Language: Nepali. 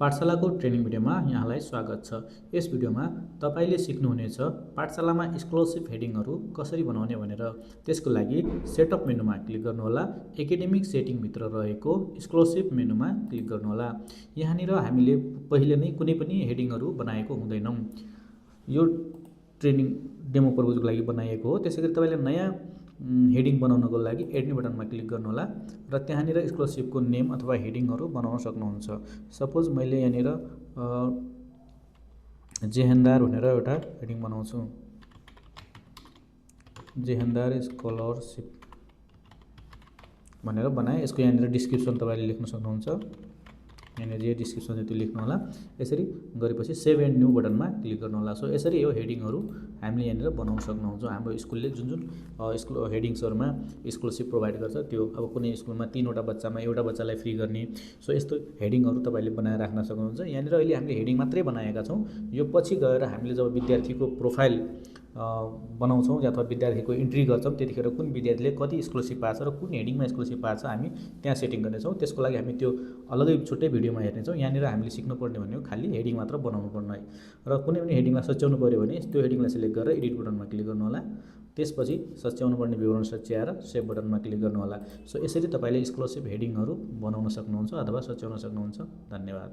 पाठशालाको ट्रेनिङ भिडियोमा यहाँलाई स्वागत छ। यस भिडियोमा तपाईले सिक्नुहुनेछ पाठशालामा एक्सक्लुसिभ हेडिङहरू कसरी बनाउने भनेर। त्यसको लागि सेटअप मेनुमा क्लिक गर्नुहोला। एकाडेमिक सेटिङ भित्र रहेको एक्सक्लुसिभ मेनुमा क्लिक गर्नुहोला। यहाँनिर हामीले पहिले नै कुनै पनि हेडिङहरू बनाएको हुँदैनौँ। यो ट्रेनिङ डेमो पर्पजको लागि बनाइएको हो। त्यसैगरी तपाईले नयाँ हेडिङ बनाउनको लागि एड बटनमा क्लिक गर्नुहोला र त्यहाँनिर एक्सक्लुसिभको नेम अथवा हेडिङहरू बनाउन सक्नुहुन्छ। सपोज मैले यहाँनिर जेहेन्दार भनेर एउटा हेडिङ बनाउँछु। जेहेन्दार स्कलरसिप भनेर बनाए। यसको यहाँनिर डिस्क्रिप्सन तपाईले लेख्न सक्नुहुन्छ। यहाँनिर जे डिस्क्रिप्सन छ त्यो लेख्नु होला। यसरी गरेपछि सेभ एन्ड न्यू बटनमा क्लिक गर्नु होला। सो यसरी यो हेडिङहरू हामीले यहाँनिर बनाउन सक्नुहुन्छ। हाम्रो स्कुलले जुन हेडिङ्सहरुमा एक्सक्लुसिभ प्रोभाइड गर्छ त्यो अब कुनै स्कुलमा 3 वटा बच्चामा एउटा बच्चालाई फ्री गर्ने। सो यस्तो हेडिङहरू तपाईले बनाएर राख्न सक्नुहुन्छ। यहाँनिर अहिले हामीले हेडिङ मात्रै बनाएका छौं। यो पछि गएर हामीले जब विद्यार्थीको प्रोफाइल बनाउँछौं अथवा विद्यार्थीको इन्ट्री गर्छौं त्यतिखेर कुन विद्यार्थीले कति एक्सक्लुसिभ पाएको छ र कुन हेडिङमा एक्सक्लुसिभ पाएको छ हामी त्यहाँ सेटिङ गर्नेछौं। त्यसको लागि हामी त्यो अलगै छुट्टै भिडियोमा हेर्नेछौं। यहाँनिर हामीले सिक्नुपर्ने भनेको खाली हेडिङ मात्र बनाउनु पर्ने र कुनै पनि हेडिङलाई सच्याउनु पर्यो भने त्यो हेडिङलाई सिलेक्ट गरेर एडिट बटनमा क्लिक गर्नु होला। त्यसपछि सच्याउनु पर्ने विवरण सच्याएर सेभ बटनमा क्लिक गर्नु होला। सो यसरी तपाईले एक्सक्लुसिभ हेडिङहरू बनाउन सक्नुहुन्छ अथवा सच्याउन सक्नुहुन्छ। धन्यवाद।